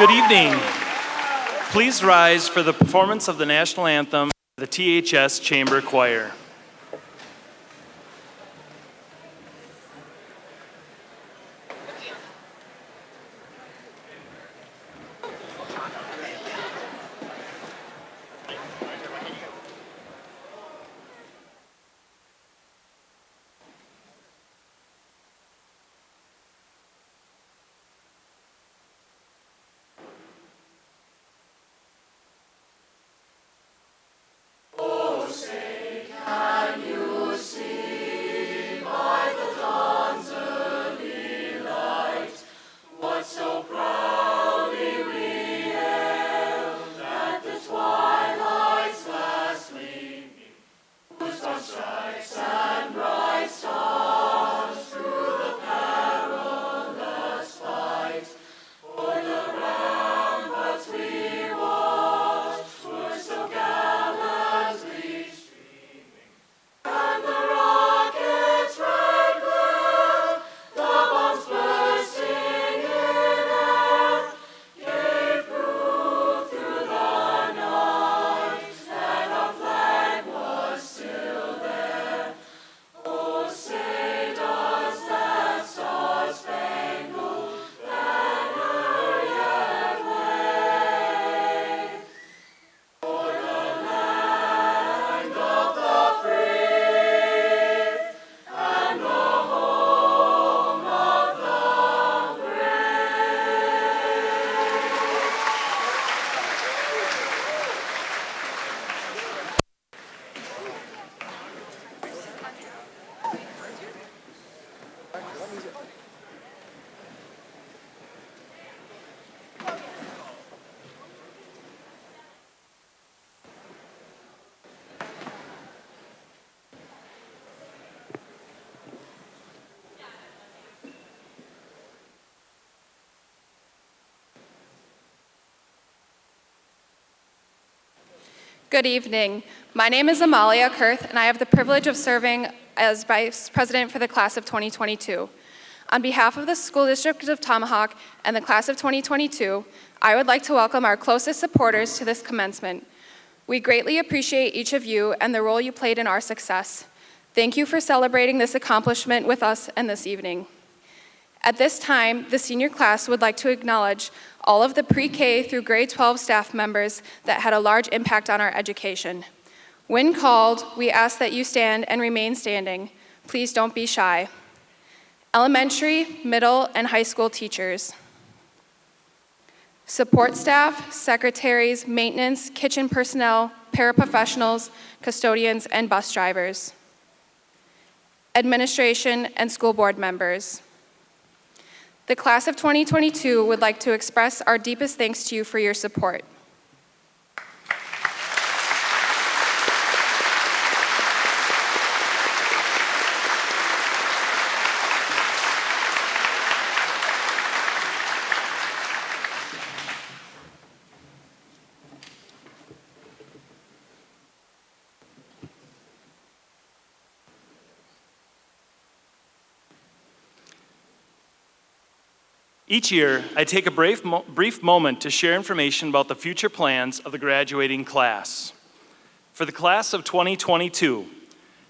Good evening. Please rise for the performance of the national anthem, the THS Chamber Choir. Good evening. My name is Amalia Kurth, and I have the privilege of serving as Vice President for the Class of 2022. On behalf of the School District of Tomahawk and the Class of 2022, I would like to welcome our closest supporters to this commencement. We greatly appreciate each of you and the role you played in our success. Thank you for celebrating this accomplishment with us and this evening. At this time, the senior class would like to acknowledge all of the pre-K through grade 12 staff members that had a large impact on our education. When called, we ask that you stand and remain standing. Please don't be shy. Elementary, middle, and high school teachers. Support staff, secretaries, maintenance, kitchen personnel, paraprofessionals, custodians, and bus drivers. Administration and school board members. The Class of 2022 would like to express our deepest thanks to you for your support. Each year, I take a brief moment to share information about the future plans of the graduating class. For the class of 2022,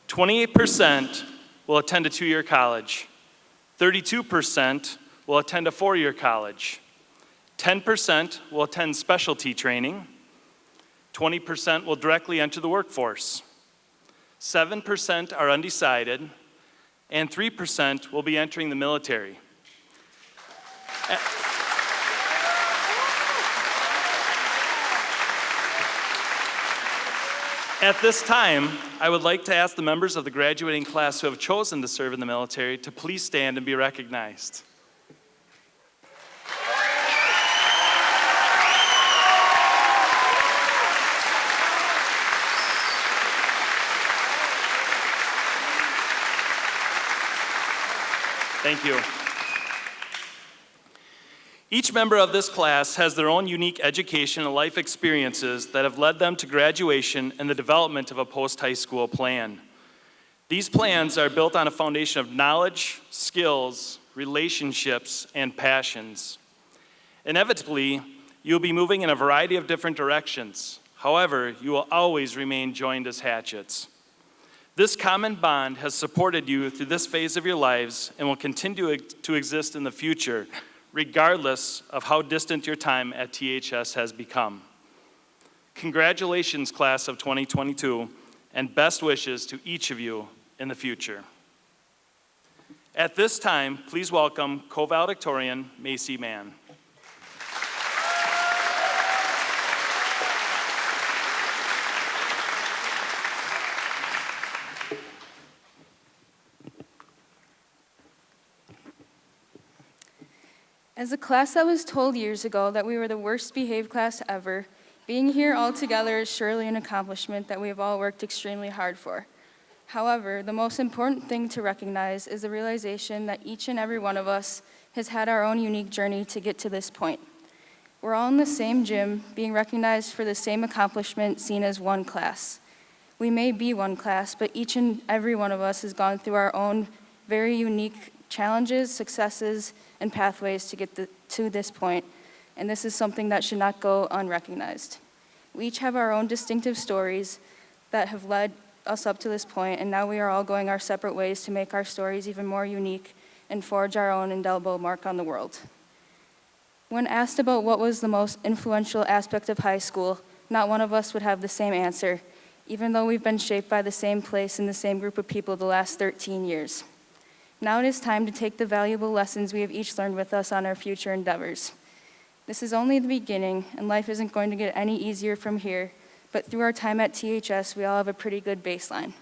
28% will attend a two-year college, 32% will attend a four-year college, 10% will attend specialty training, 20% will directly enter the workforce, 7% are undecided, and 3% will be entering the military. At this time, I would like to ask the members of the graduating class who have chosen to serve in the military to please stand and be recognized. Thank you. Each member of this class has their own unique education and life experiences that have led them to graduation and the development of a post-high school plan. These plans are built on a foundation of knowledge, skills, relationships, and passions. Inevitably, You'll be moving in a variety of different directions. However, you will always remain joined as hatchets. This common bond has supported you through this phase of your lives and will continue to exist in the future, regardless of how distant your time at THS has become. Congratulations, class of 2022, and best wishes to each of you in the future. At this time, please welcome co-valedictorian Macy Mann. As a class that was told years ago that we were the worst behaved class ever, being here all together is surely an accomplishment that we have all worked extremely hard for. However, the most important thing to recognize is the realization that each and every one of us has had our own unique journey to get to this point. We're all in the same gym, being recognized for the same accomplishment, seen as one class. We may be one class, but each and every one of us has gone through our own very unique challenges, successes, and pathways to get to this point, and this is something that should not go unrecognized. We each have our own distinctive stories that have led us up to this point, and now we are all going our separate ways to make our stories even more unique and forge our own indelible mark on the world. When asked about what was the most influential aspect of high school, not one of us would have the same answer, even though we've been shaped by the same place and the same group of people the last 13 years. Now it is time to take the valuable lessons we have each learned with us on our future endeavors. This is only the beginning, and life isn't going to get any easier from here, but through our time at THS, we all have a pretty good baseline.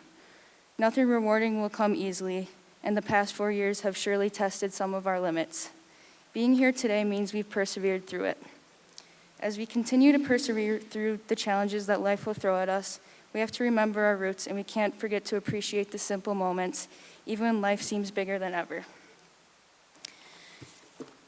Nothing rewarding will come easily, and the past 4 years have surely tested some of our limits. Being here today means we've persevered through it. As we continue to persevere through the challenges that life will throw at us, we have to remember our roots, and we can't forget to appreciate the simple moments, even when life seems bigger than ever.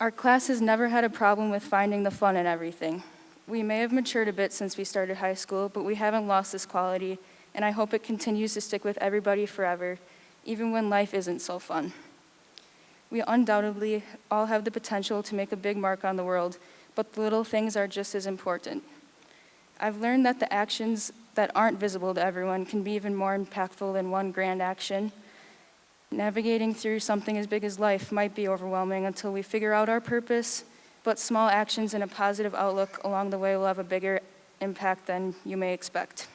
Our class has never had a problem with finding the fun in everything. We may have matured a bit since we started high school, but we haven't lost this quality, and I hope it continues to stick with everybody forever, even when life isn't so fun. We undoubtedly all have the potential to make a big mark on the world, but the little things are just as important. I've learned that the actions that aren't visible to everyone can be even more impactful than one grand action. Navigating through something as big as life might be overwhelming until we figure out our purpose, but small actions and a positive outlook along the way will have a bigger impact than you may expect.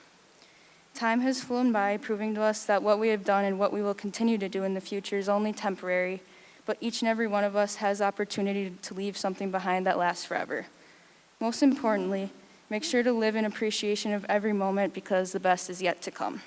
Time has flown by, proving to us that what we have done and what we will continue to do in the future is only temporary, but each and every one of us has opportunity to leave something behind that lasts forever. Most importantly, make sure to live in appreciation of every moment because the best is yet to come.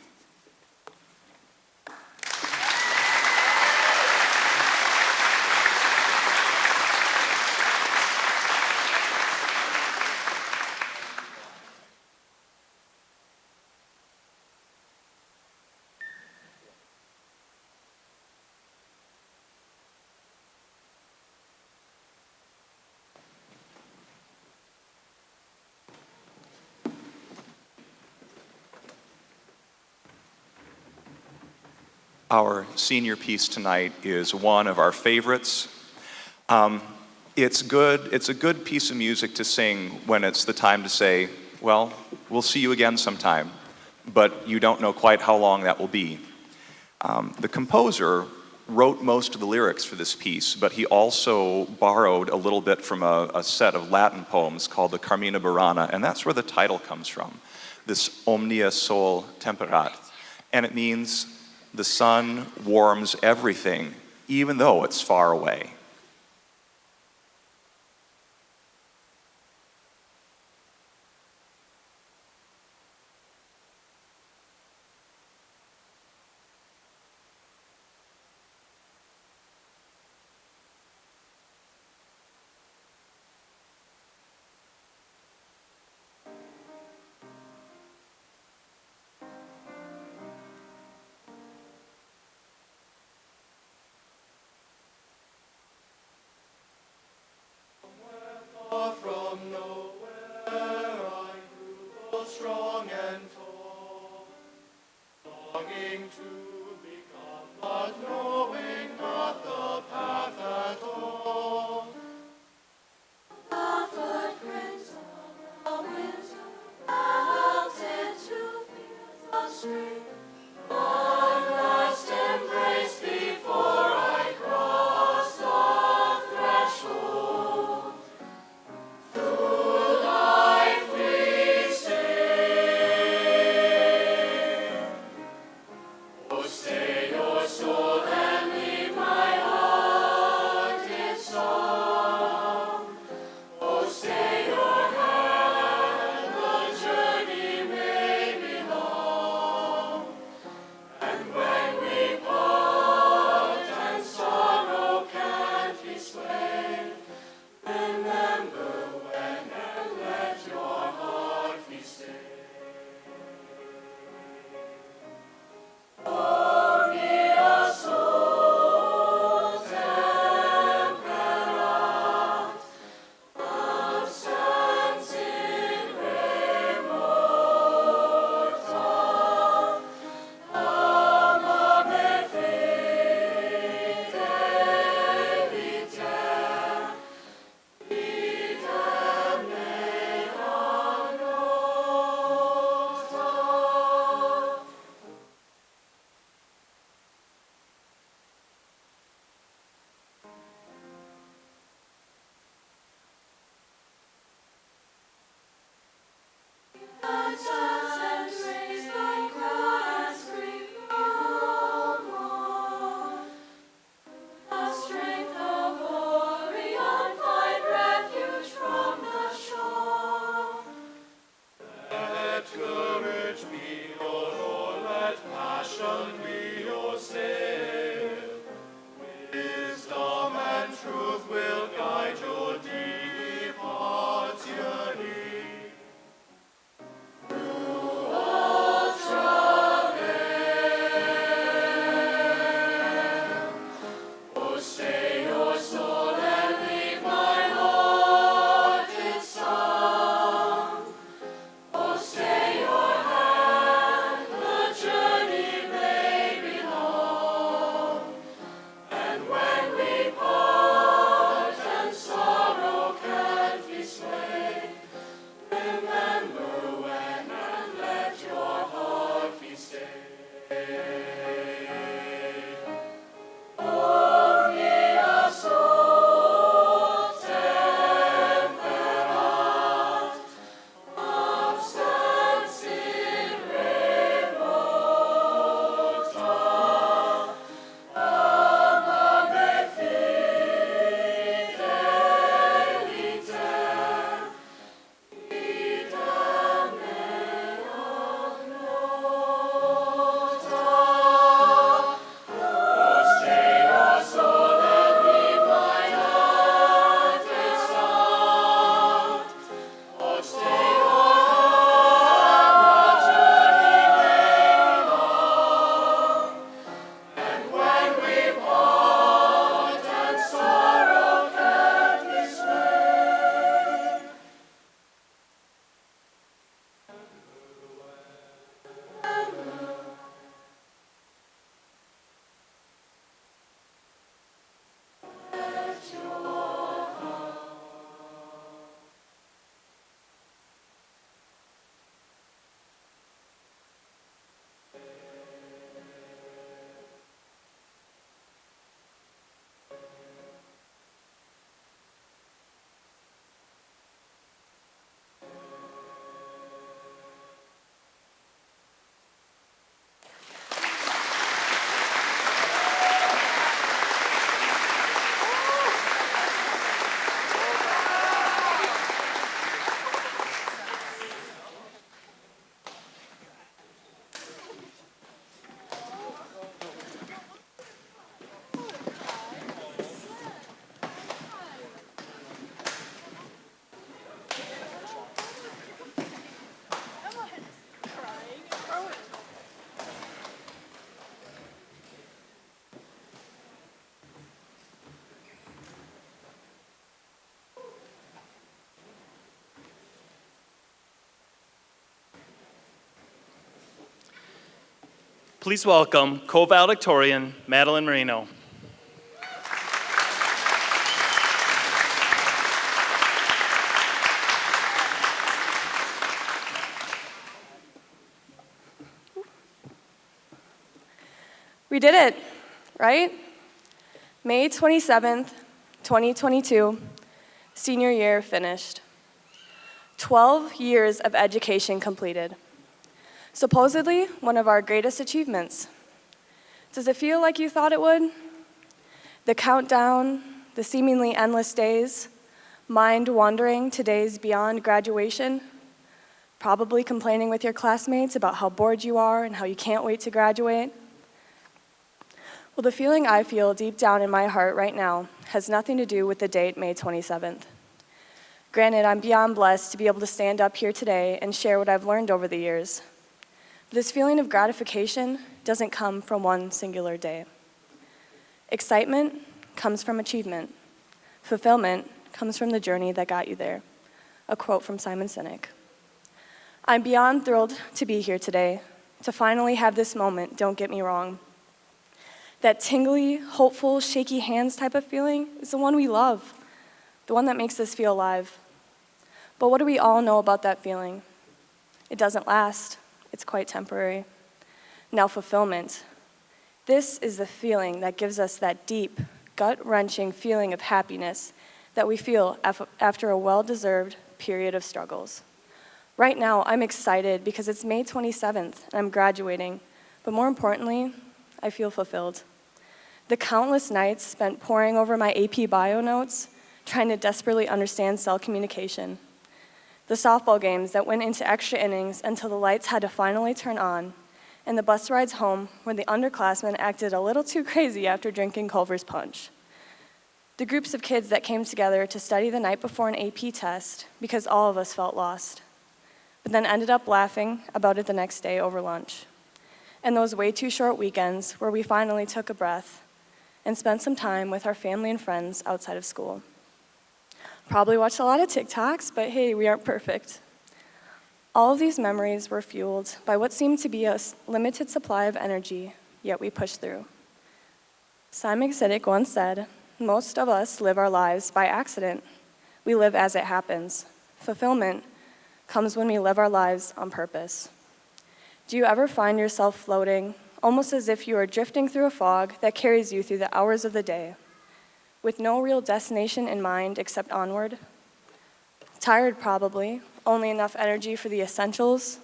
Our senior piece tonight is one of our favorites. It's a good piece of music to sing when it's the time to say, well, we'll see you again sometime, but you don't know quite how long that will be. The composer wrote most of the lyrics for this piece, but he also borrowed a little bit from a set of Latin poems called the Carmina Burana, and that's where the title comes from, this Omnia Sol Temperat. And it means the sun warms everything, even though it's far away. From nowhere I grew both strong and tall, longing to become, but knowing not the path at all. The footprints Please welcome co-valedictorian Madeline Marino. We did it, right? May 27th, 2022, senior year finished. 12 years of education completed. Supposedly one of our greatest achievements. Does it feel like you thought it would? The countdown, the seemingly endless days, mind wandering to days beyond graduation, probably complaining with your classmates about how bored you are and how you can't wait to graduate. Well, the feeling I feel deep down in my heart right now has nothing to do with the date, May 27th. Granted, I'm beyond blessed to be able to stand up here today and share what I've learned over the years. But this feeling of gratification doesn't come from one singular day. Excitement comes from achievement. Fulfillment comes from the journey that got you there. A quote from Simon Sinek. I'm beyond thrilled to be here today, to finally have this moment, don't get me wrong. That tingly, hopeful, shaky hands type of feeling is the one we love, the one that makes us feel alive. But what do we all know about that feeling? It doesn't last. It's quite temporary. Now, fulfillment. This is the feeling that gives us that deep, gut-wrenching feeling of happiness that we feel after a well-deserved period of struggles. Right now, I'm excited because it's May 27th and I'm graduating, but more importantly, I feel fulfilled. The countless nights spent poring over my AP bio notes, trying to desperately understand cell communication. The softball games that went into extra innings until the lights had to finally turn on, and the bus rides home when the underclassmen acted a little too crazy after drinking Culver's Punch. The groups of kids that came together to study the night before an AP test because all of us felt lost, but then ended up laughing about it the next day over lunch. And those way too short weekends where we finally took a breath and spent some time with our family and friends outside of school. Probably watched a lot of TikToks, but hey, we aren't perfect. All of these memories were fueled by what seemed to be a limited supply of energy, yet we pushed through. Simon Sinek once said, most of us live our lives by accident. We live as it happens. Fulfillment comes when we live our lives on purpose. Do you ever find yourself floating, almost as if you are drifting through a fog that carries you through the hours of the day, with no real destination in mind except onward? Tired probably, only enough energy for the essentials,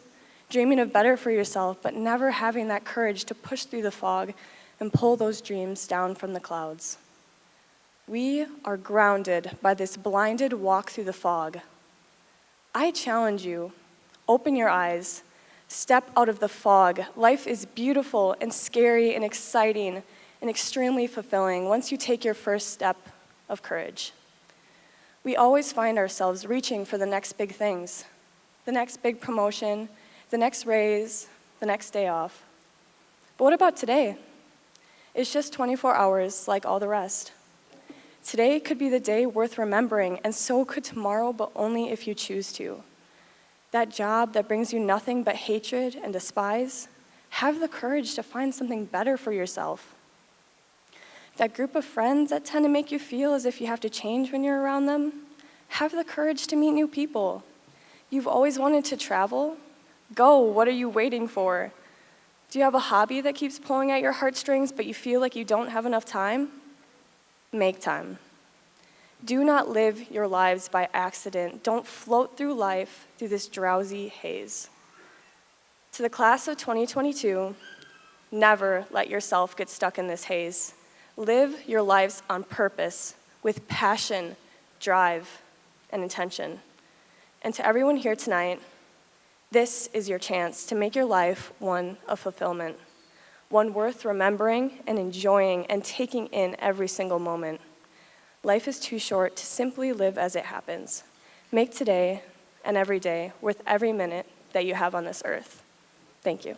dreaming of better for yourself, but never having that courage to push through the fog and pull those dreams down from the clouds. We are grounded by this blinded walk through the fog. I challenge you, open your eyes, step out of the fog. Life is beautiful and scary and exciting and extremely fulfilling once you take your first step of courage. We always find ourselves reaching for the next big things, the next big promotion, the next raise, the next day off. But what about today? It's just 24 hours like all the rest. Today could be the day worth remembering, and so could tomorrow, but only if you choose to. That job that brings you nothing but hatred and despise, have the courage to find something better for yourself. That group of friends that tend to make you feel as if you have to change when you're around them, have the courage to meet new people. You've always wanted to travel? Go, what are you waiting for? Do you have a hobby that keeps pulling at your heartstrings but you feel like you don't have enough time? Make time. Do not live your lives by accident. Don't float through life through this drowsy haze. To the class of 2022, never let yourself get stuck in this haze. Live your lives on purpose, with passion, drive, and intention. And to everyone here tonight, this is your chance to make your life one of fulfillment, one worth remembering and enjoying and taking in every single moment. Life is too short to simply live as it happens. Make today and every day worth every minute that you have on this earth. Thank you.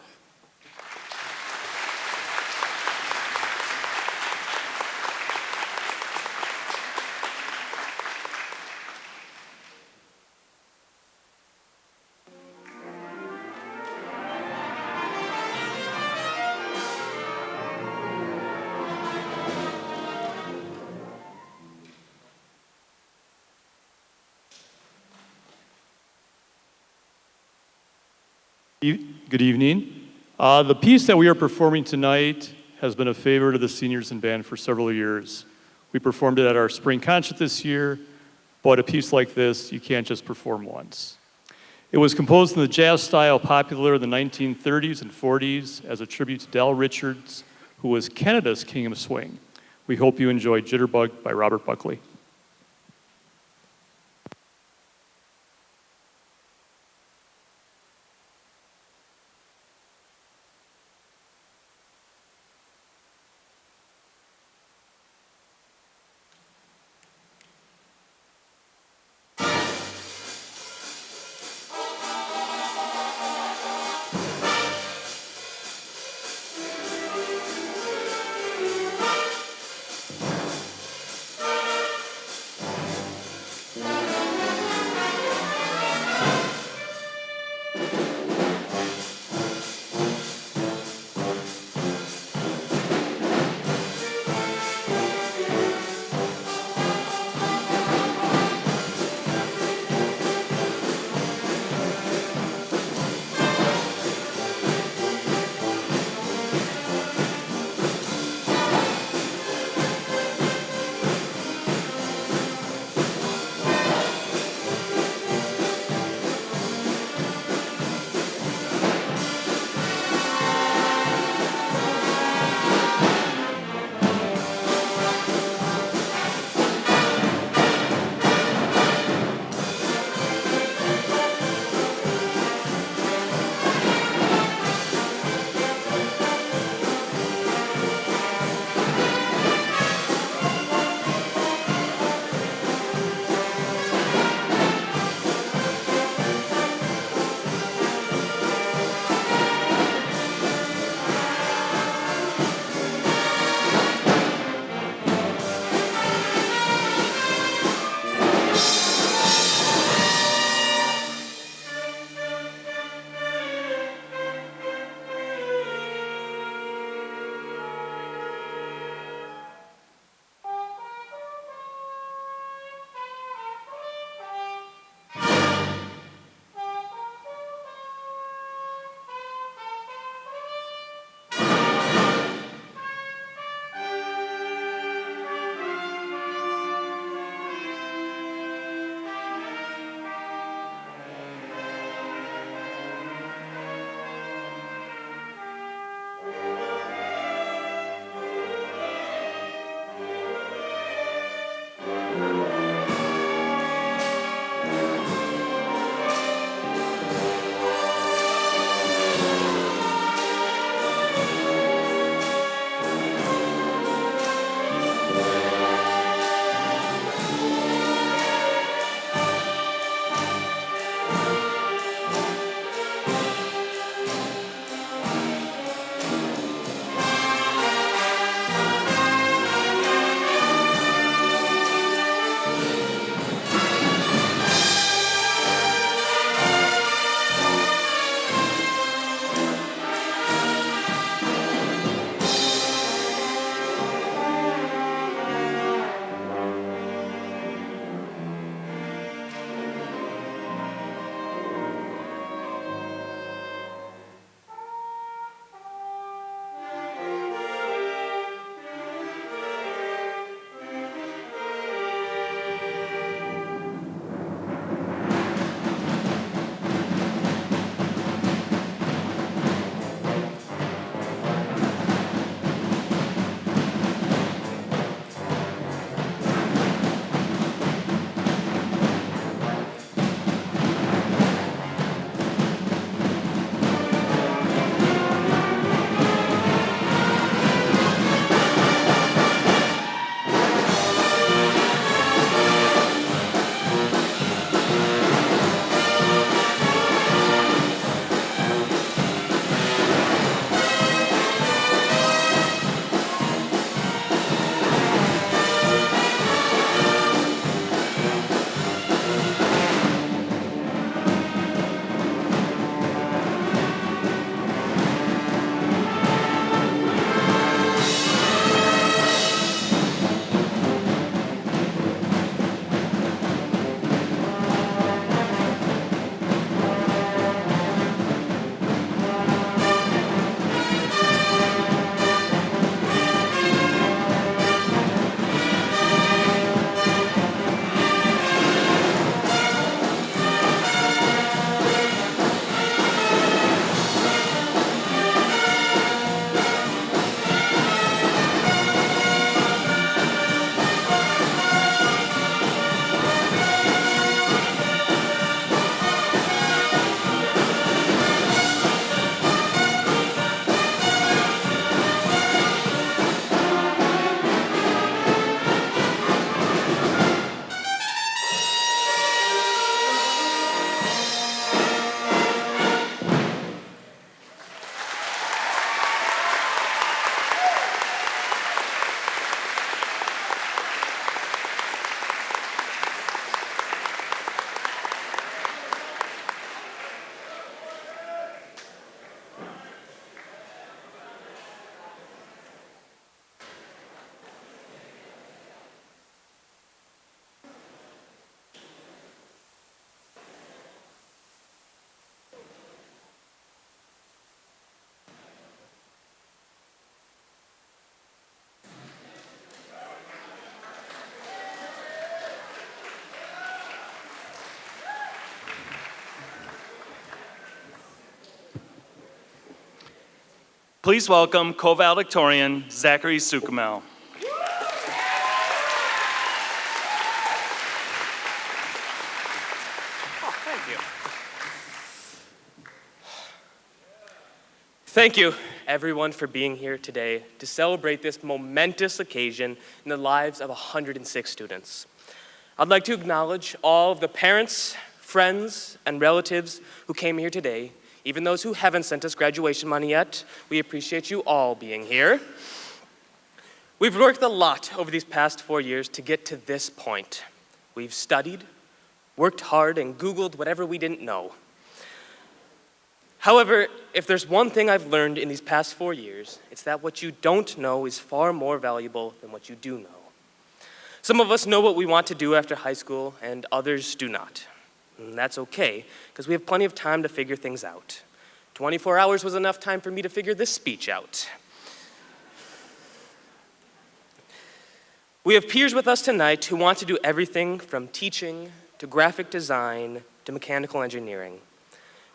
Good evening. The piece that we are performing tonight has been a favorite of the seniors in band for several years. We performed it at our spring concert this year, but a piece like this, you can't just perform once. It was composed in the jazz style popular in the 1930s and 40s as a tribute to Del Richards, who was Canada's King of Swing. We hope you enjoy Jitterbug by Robert Buckley. Please welcome co-valedictorian Zachary Sukamel. Thank you, everyone, for being here today to celebrate this momentous occasion in the lives of 106 students. I'd like to acknowledge all of the parents, friends, and relatives who came here today, even those who haven't sent us graduation money yet. We appreciate you all being here. We've worked a lot over these past 4 years to get to this point. We've studied, worked hard, and Googled whatever we didn't know. However, if there's one thing I've learned in these past 4 years, it's that what you don't know is far more valuable than what you do know. Some of us know what we want to do after high school, and others do not. And that's okay, because we have plenty of time to figure things out. 24 hours was enough time for me to figure this speech out. We have peers with us tonight who want to do everything from teaching to graphic design to mechanical engineering.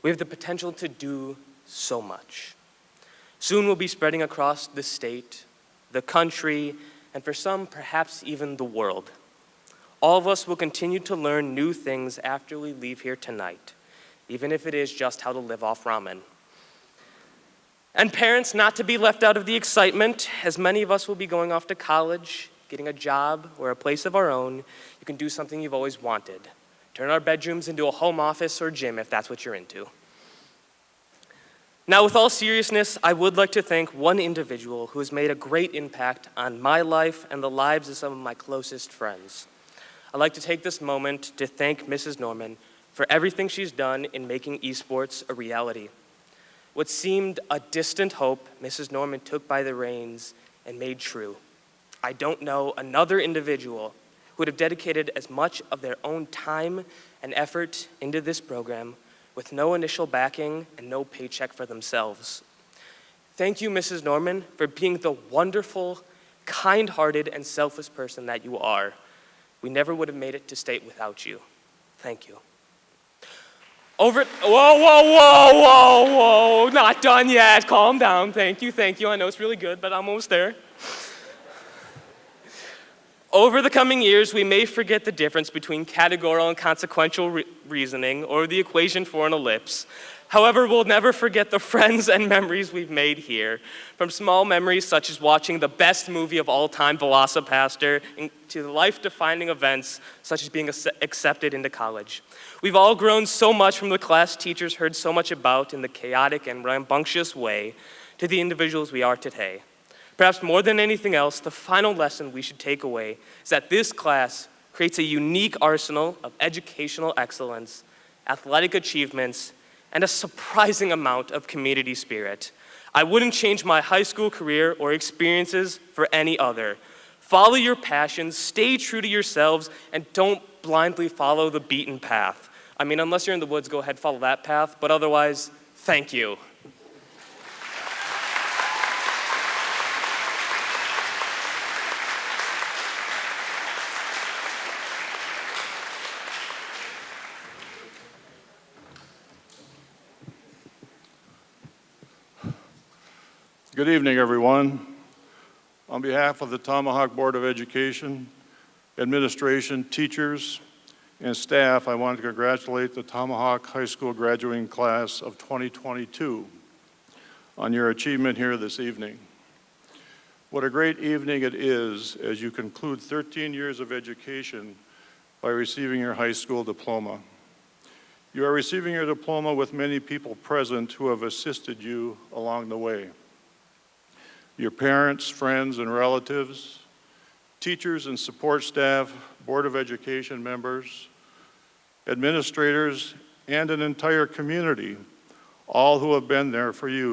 We have the potential to do so much. Soon we'll be spreading across the state, the country, and for some, perhaps even the world. All of us will continue to learn new things after we leave here tonight, even if it is just how to live off ramen. And parents, not to be left out of the excitement, as many of us will be going off to college, getting a job or a place of our own, you can do something you've always wanted. Turn our bedrooms into a home office or gym if that's what you're into. Now, with all seriousness, I would like to thank one individual who has made a great impact on my life and the lives of some of my closest friends. I'd like to take this moment to thank Mrs. Norman for everything she's done in making esports a reality. What seemed a distant hope, Mrs. Norman took by the reins and made true. I don't know another individual who would have dedicated as much of their own time and effort into this program with no initial backing and no paycheck for themselves. Thank you, Mrs. Norman, for being the wonderful, kind-hearted, and selfless person that you are. We never would have made it to state without you. Thank you. Whoa, not done yet. Calm down, thank you. I know it's really good, but I'm almost there. Over the coming years, we may forget the difference between categorical and consequential reasoning or the equation for an ellipse. However, we'll never forget the friends and memories we've made here, from small memories such as watching the best movie of all time, Velocipaster, to the life-defining events such as being accepted into college. We've all grown so much from the class teachers heard so much about in the chaotic and rambunctious way to the individuals we are today. Perhaps more than anything else, the final lesson we should take away is that this class creates a unique arsenal of educational excellence, athletic achievements, and a surprising amount of community spirit. I wouldn't change my high school career or experiences for any other. Follow your passions, stay true to yourselves, and don't blindly follow the beaten path. I mean, unless you're in the woods, go ahead, follow that path, but otherwise, thank you. Good evening, everyone. On behalf of the Tomahawk Board of Education, administration, teachers, and staff, I want to congratulate the Tomahawk High School graduating class of 2022 on your achievement here this evening. What a great evening it is as you conclude 13 years of education by receiving your high school diploma. You are receiving your diploma with many people present who have assisted you along the way. Your parents, friends, and relatives, teachers and support staff, Board of Education members, administrators, and an entire community, all who have been there for you.